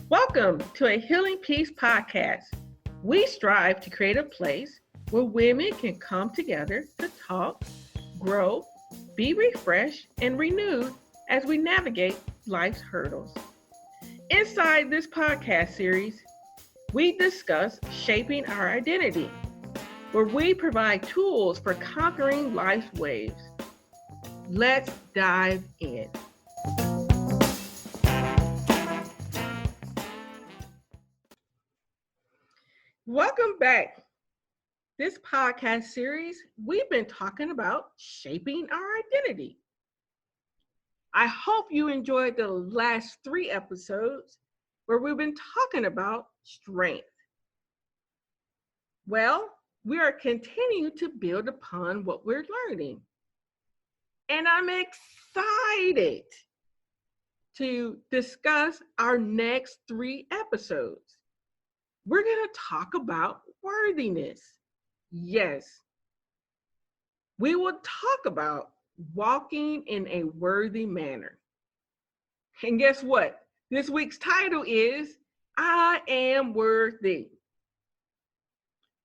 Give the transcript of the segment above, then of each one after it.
Welcome to a Healing Peace podcast. We strive to create a place where women can come together to talk, grow, be refreshed, and renewed as we navigate life's hurdles. Inside this podcast series, we discuss shaping our identity, where we provide tools for conquering life's waves. Let's dive in. Welcome back. This podcast series, we've been talking about shaping our identity. I hope you enjoyed the last 3 episodes where we've been talking about strength. Well, we are continuing to build upon what we're learning. And I'm excited to discuss our next 3 episodes. We're going to talk about worthiness. Yes, we will talk about walking in a worthy manner. And guess what? This week's title is I Am Worthy.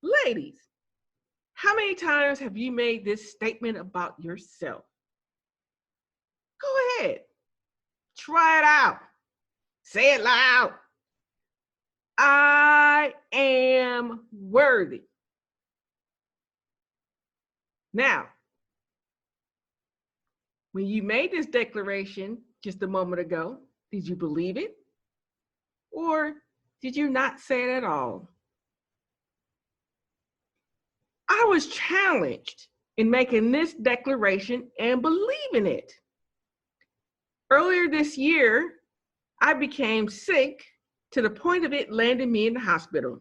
Ladies, how many times have you made this statement about yourself? Go ahead. Try it out. Say it loud. I am worthy. Now, when you made this declaration just a moment ago, did you believe it? Or did you not say it at all? I was challenged in making this declaration and believing it. Earlier this year, I became sick to the point of it landing me in the hospital.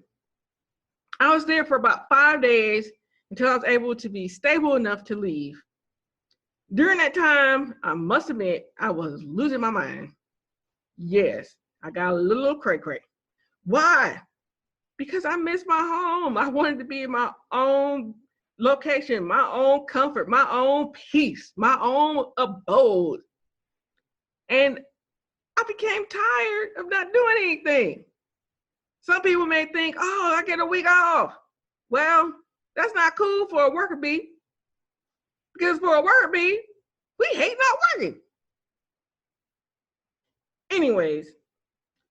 I was there for about 5 days until I was able to be stable enough to leave. During that time, I must admit, I was losing my mind. Yes, I got a little cray-cray. Why? Because I missed my home. I wanted to be in my own location, my own comfort, my own peace, my own abode. And I became tired of not doing anything. Some people may think, oh, I get a week off. Well, that's not cool for a worker bee. Because for a worker bee, we hate not working. Anyways,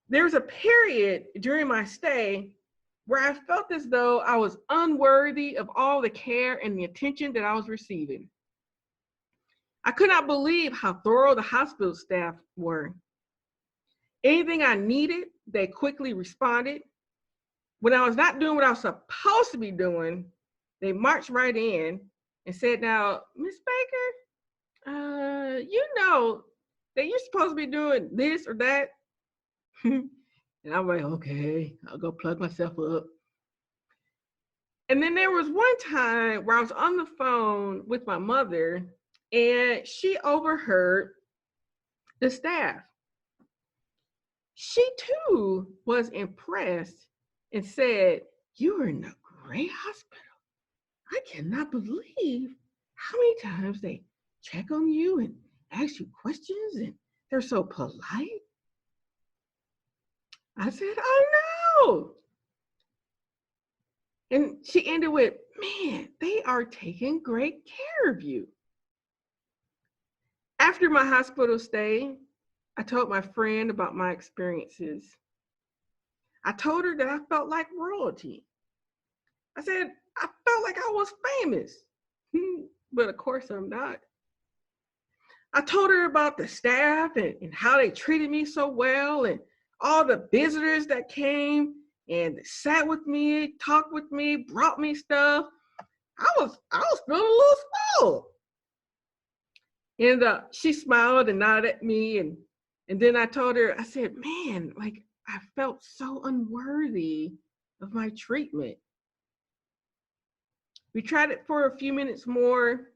there's a period during my stay where I felt as though I was unworthy of all the care and the attention that I was receiving. I could not believe how thorough the hospital staff were. Anything I needed, they quickly responded. When I was not doing what I was supposed to be doing, they marched right in and said, now, Miss Baker, you know that you're supposed to be doing this or that. And I'm like, okay, I'll go plug myself up. And then there was one time where I was on the phone with my mother and she overheard the staff. She too was impressed and said, you are in a great hospital. I cannot believe how many times they check on you and ask you questions and they're so polite. I said, oh no. And she ended with, man, they are taking great care of you. After my hospital stay, I told my friend about my experiences. I told her that I felt like royalty. I said, I felt like I was famous, but of course I'm not. I told her about the staff and how they treated me so well and all the visitors that came and sat with me, talked with me, brought me stuff. I was feeling a little spoiled. And she smiled and nodded at me. And then I told her, I said, man, like I felt so unworthy of my treatment. We tried it for a few minutes more.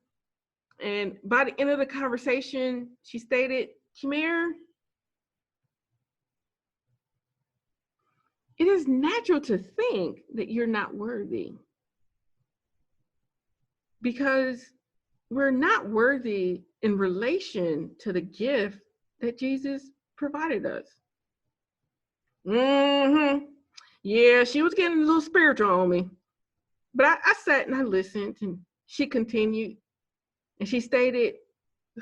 And by the end of the conversation, she stated, Kimir, it is natural to think that you're not worthy because we're not worthy in relation to the gift that Jesus provided us. Mm-hmm. Yeah, she was getting a little spiritual on me. But I sat and I listened, and she continued, and she stated,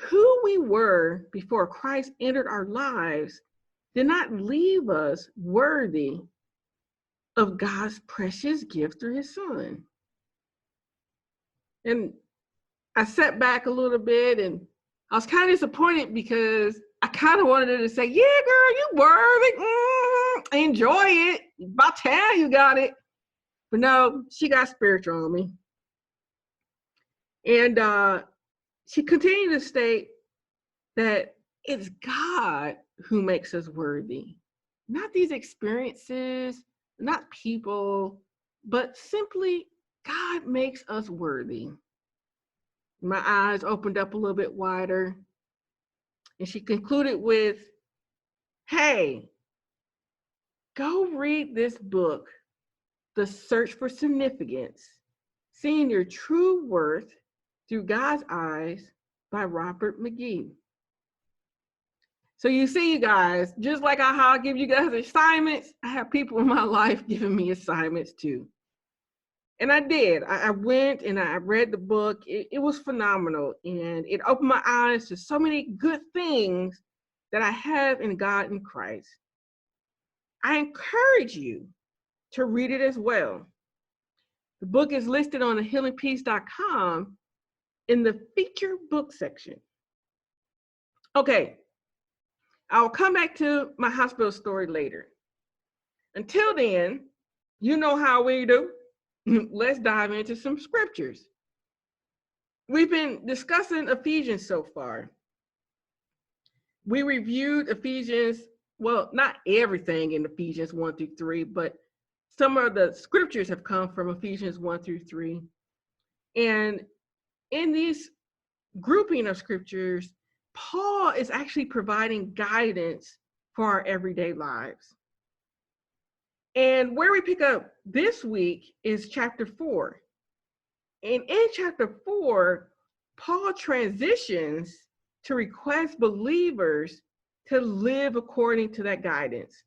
who we were before Christ entered our lives did not leave us worthy of God's precious gift through his son. And I sat back a little bit, and I was kind of disappointed because I kind of wanted her to say, yeah, girl, you worthy. Enjoy it. About time you got it. But no, she got spiritual on me. And she continued to state that it's God who makes us worthy, not these experiences, not people, but simply God makes us worthy. My eyes opened up a little bit wider, and she concluded with, hey, go read this book, The Search for Significance, Seeing Your True Worth Through God's Eyes by Robert McGee. So you see, you guys, just like how I give you guys assignments, I have people in my life giving me assignments too. And I did. I went and I read the book. It was phenomenal. And it opened my eyes to so many good things that I have in God and Christ. I encourage you to read it as well. The book is listed on thehealingpeace.com in the featured book section. Okay, I'll come back to my hospital story later. Until then, you know how we do. Let's dive into some scriptures. We've been discussing Ephesians so far. We reviewed Ephesians, well, not everything in Ephesians 1 through 3, but some of the scriptures have come from Ephesians 1 through 3. And in these grouping of scriptures, Paul is actually providing guidance for our everyday lives. And where we pick up this week is chapter 4. And in chapter 4, Paul transitions to request believers to live according to that guidance.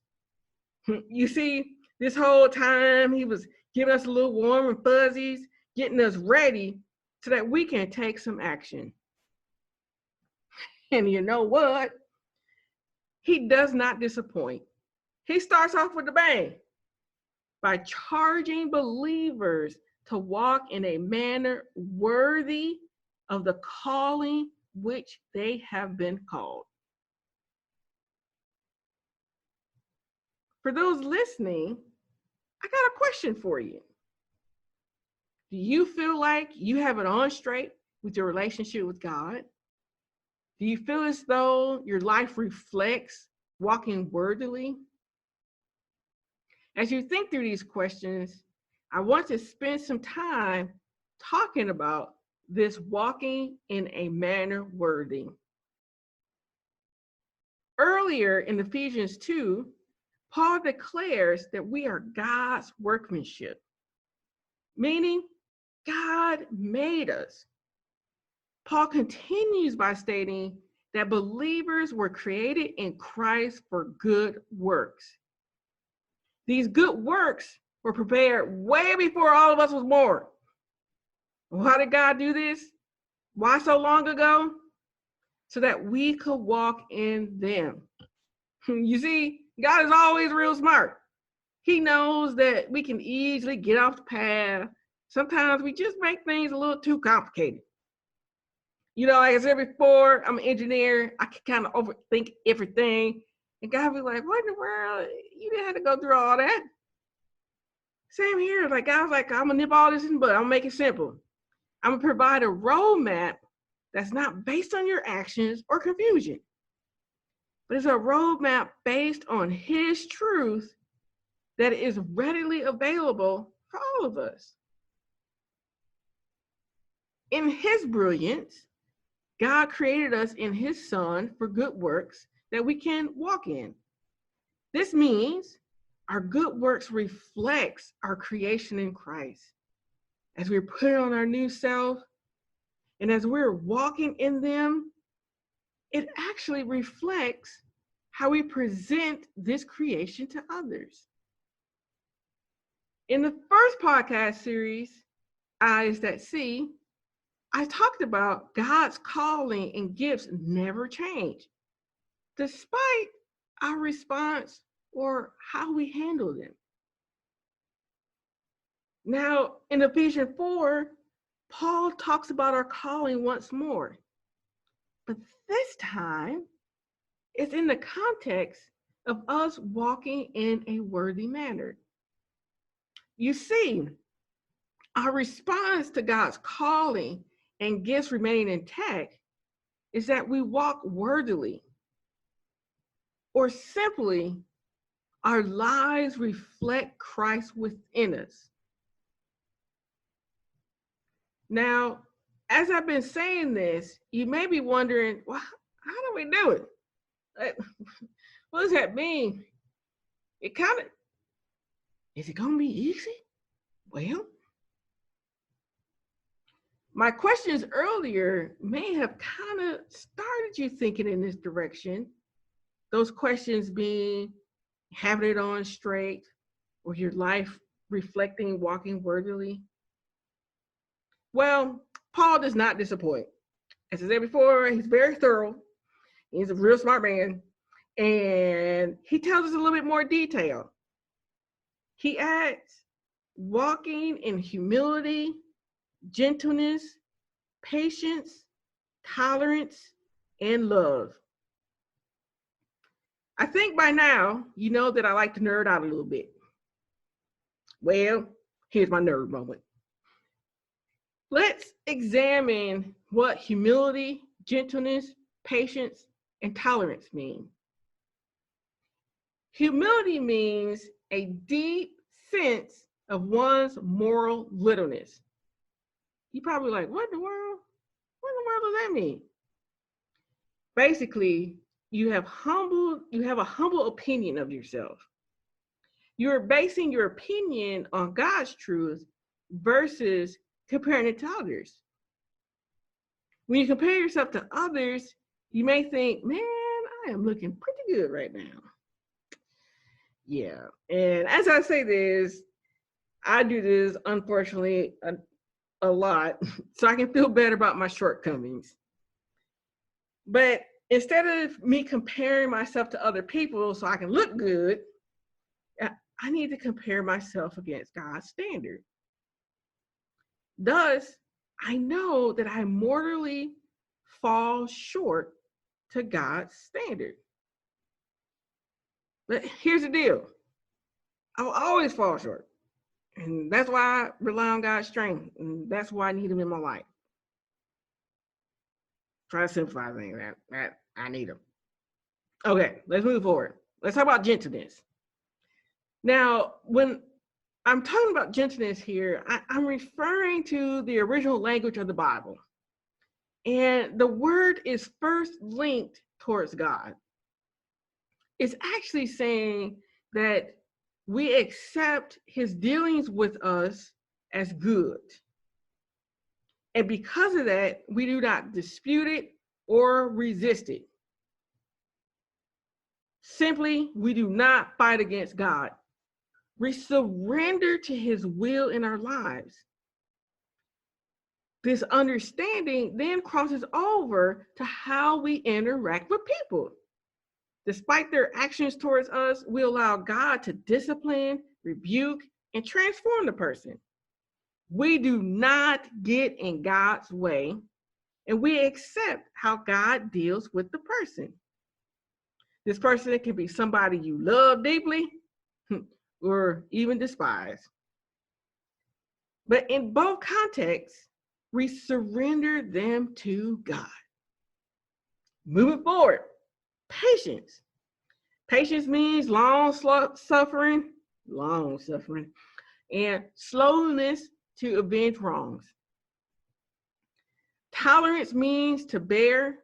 You see, this whole time he was giving us a little warm and fuzzies, getting us ready so that we can take some action. And you know what? He does not disappoint. He starts off with a bang by charging believers to walk in a manner worthy of the calling which they have been called. For those listening, I got a question for you. Do you feel like you have it on straight with your relationship with God? Do you feel as though your life reflects walking worthily? As you think through these questions, I want to spend some time talking about this walking in a manner worthy. Earlier in Ephesians 2, Paul declares that we are God's workmanship, meaning God made us. Paul continues by stating that believers were created in Christ for good works. These good works were prepared way before all of us was born. Why did God do this? Why so long ago? So that we could walk in them. You see, God is always real smart. He knows that we can easily get off the path. Sometimes we just make things a little too complicated. You know, like I said before, I'm an engineer. I can kind of overthink everything. And God be like, what in the world? You didn't have to go through all that. Same here. Like, I was like, I'm going to nip all this in the bud. I'm going to make it simple. I'm going to provide a roadmap that's not based on your actions or confusion, but it's a roadmap based on his truth that is readily available for all of us. In his brilliance, God created us in his son for good works that we can walk in. This means our good works reflects our creation in Christ. As we put on our new self, and as we're walking in them, it actually reflects how we present this creation to others. In the first podcast series, Eyes That See, I talked about God's calling and gifts never change, despite our response or how we handle them. Now, in Ephesians 4, Paul talks about our calling once more, but this time it's in the context of us walking in a worthy manner. You see, our response to God's calling and gifts remaining intact is that we walk worthily, or simply, our lives reflect Christ within us. Now, as I've been saying this, you may be wondering, well, how do we do it? What does that mean? Is it going to be easy? Well, my questions earlier may have kind of started you thinking in this direction. Those questions being having it on straight, or your life reflecting walking worthily. Well, Paul does not disappoint. As I said before, he's very thorough. He's a real smart man. And he tells us a little bit more detail. He adds, walking in humility, gentleness, patience, tolerance, and love. I think by now, you know that I like to nerd out a little bit. Well, here's my nerd moment. Let's examine what humility, gentleness, patience, and tolerance mean. Humility means a deep sense of one's moral littleness. You're probably like, what in the world? What in the world does that mean? Basically, you have a humble opinion of yourself. You're basing your opinion on God's truth versus comparing it to others. When you compare yourself to others, you may think, man, I am looking pretty good right now. Yeah, and as I say this, I do this, unfortunately, a lot, so I can feel better about my shortcomings. But instead of me comparing myself to other people so I can look good, I need to compare myself against God's standard. Thus, I know that I mortally fall short to God's standard. But here's the deal. I'll always fall short. And that's why I rely on God's strength. And that's why I need him in my life. Try to simplify things, that I need him. Okay, let's move forward. Let's talk about gentleness. Now, when I'm talking about gentleness here, I'm referring to the original language of the Bible. And the word is first linked towards God. It's actually saying that we accept his dealings with us as good. And because of that, we do not dispute it or resist it. Simply, we do not fight against God. We surrender to his will in our lives. This understanding then crosses over to how we interact with people. Despite their actions towards us, we allow God to discipline, rebuke, and transform the person. We do not get in God's way, and we accept how God deals with the person. This person can be somebody you love deeply or even despise. But in both contexts, we surrender them to God. Moving forward, patience. Patience means long suffering, and slowness to avenge wrongs. Tolerance means to bear,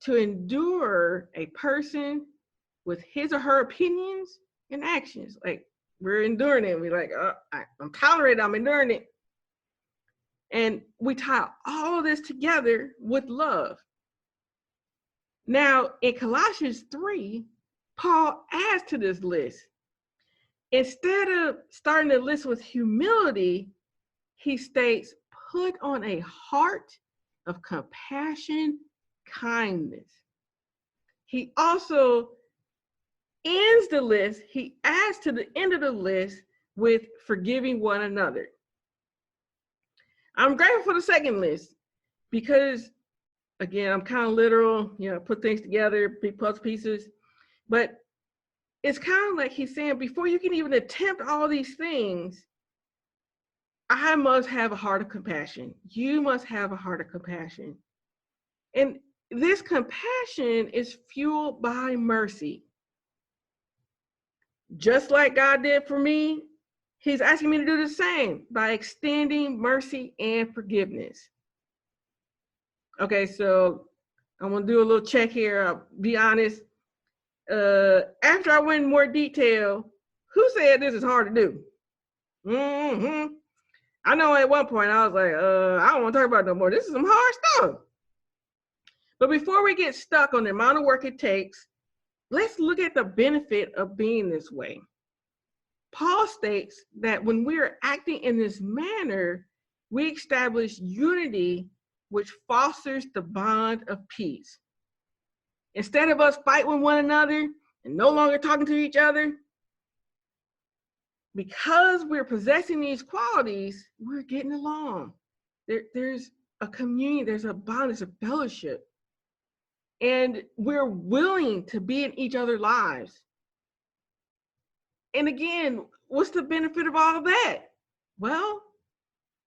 to endure a person with his or her opinions and actions. Like, we're enduring it. We're like, I'm tolerating, I'm enduring it. And we tie all of this together with love. Now, in Colossians 3, Paul adds to this list. Instead of starting the list with humility, he states, put on a heart of compassion, kindness. He also ends the list, he adds to the end of the list with forgiving one another. I'm grateful for the second list because, again, I'm kind of literal, put things together, big puzzle pieces. But it's kind of like he's saying, before you can even attempt all these things, I must have a heart of compassion. You must have a heart of compassion. And this compassion is fueled by mercy. Just like God did for me, he's asking me to do the same by extending mercy and forgiveness. Okay, so I'm going to do a little check here. I'll be honest. After I went in more detail, who said this is hard to do? I know at one point I was like, I don't want to talk about it no more. This is some hard stuff. But before we get stuck on the amount of work it takes, let's look at the benefit of being this way. Paul states that when we are acting in this manner, we establish unity, which fosters the bond of peace. Instead of us fighting with one another and no longer talking to each other, because we're possessing these qualities, we're getting along. There's a communion, there's a bond, there's a fellowship. And we're willing to be in each other's lives. And again, what's the benefit of all of that? Well,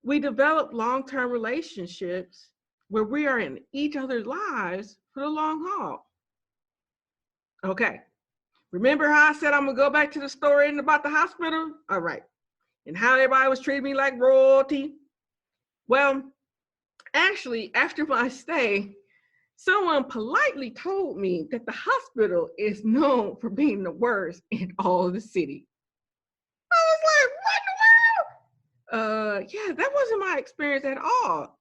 we develop long-term relationships where we are in each other's lives for the long haul. Okay. Remember how I said I'm going to go back to the story about the hospital? All right. And how everybody was treating me like royalty? Well, actually, after my stay, someone politely told me that the hospital is known for being the worst in all of the city. I was like, what in the world? Yeah, that wasn't my experience at all.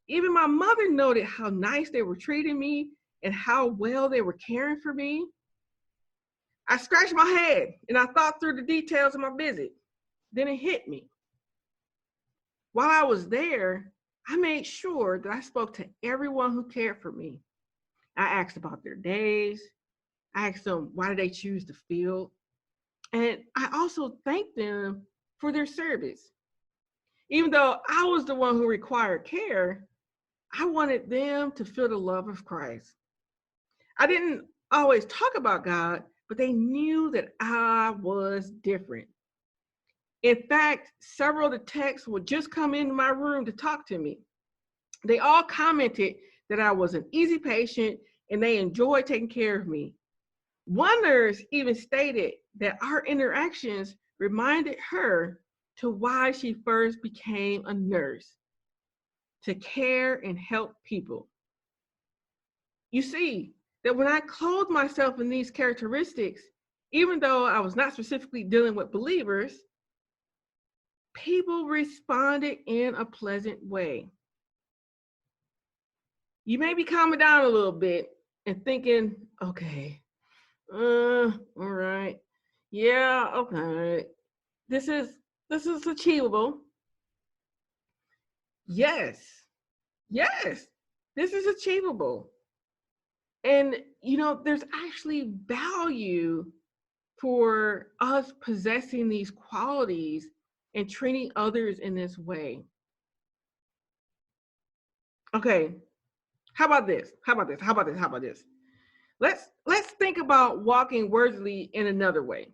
Even my mother noted how nice they were treating me and how well they were caring for me. I scratched my head and I thought through the details of my visit. Then it hit me. While I was there, I made sure that I spoke to everyone who cared for me. I asked about their days. I asked them, why did they choose the field? And I also thanked them for their service. Even though I was the one who required care, I wanted them to feel the love of Christ. I didn't always talk about God, but they knew that I was different. In fact, several of the techs would just come into my room to talk to me. They all commented that I was an easy patient and they enjoyed taking care of me. One nurse even stated that our interactions reminded her to why she first became a nurse, to care and help people. You see, that when I clothed myself in these characteristics, even though I was not specifically dealing with believers, people responded in a pleasant way. You may be calming down a little bit and thinking, okay, all right, yeah, okay, this is achievable. Yes, this is achievable. And, there's actually value for us possessing these qualities and treating others in this way. Okay, how about this? Let's think about walking worthily in another way.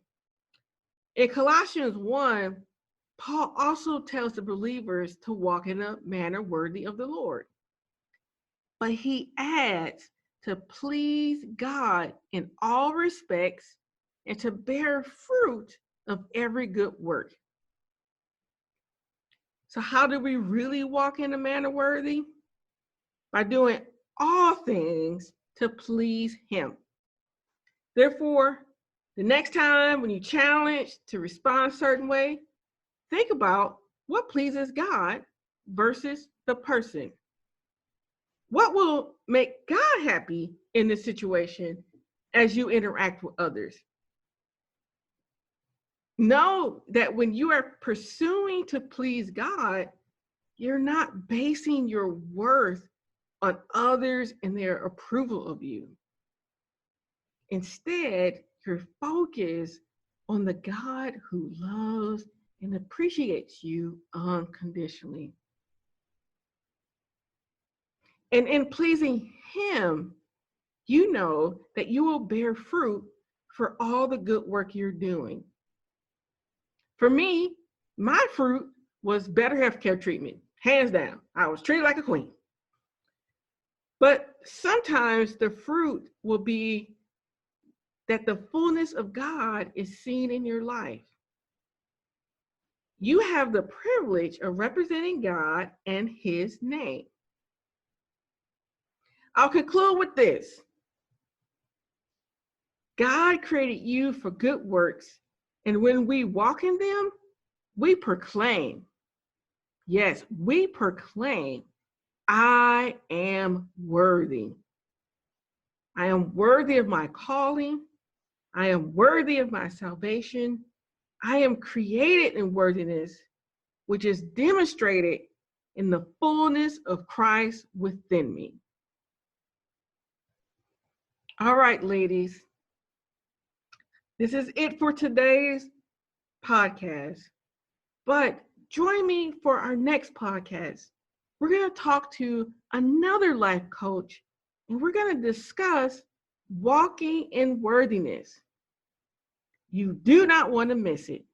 In Colossians 1, Paul also tells the believers to walk in a manner worthy of the Lord. But he adds to please God in all respects and to bear fruit of every good work. So how do we really walk in a manner worthy? By doing all things to please him. Therefore, the next time when you're challenged to respond a certain way, think about what pleases God versus the person. What will make God happy in this situation as you interact with others. Know that when you are pursuing to please God, you're not basing your worth on others and their approval of you. Instead, you're focused on the God who loves and appreciates you unconditionally. And in pleasing Him, you know that you will bear fruit for all the good work you're doing. For me, my fruit was better healthcare treatment, hands down. I was treated like a queen. But sometimes the fruit will be that the fullness of God is seen in your life. You have the privilege of representing God and His name. I'll conclude with this. God created you for good works, and when we walk in them, we proclaim, yes, we proclaim, I am worthy. I am worthy of my calling. I am worthy of my salvation. I am created in worthiness, which is demonstrated in the fullness of Christ within me. All right, ladies. This is it for today's podcast. But join me for our next podcast. We're going to talk to another life coach, and we're going to discuss walking in worthiness. You do not want to miss it.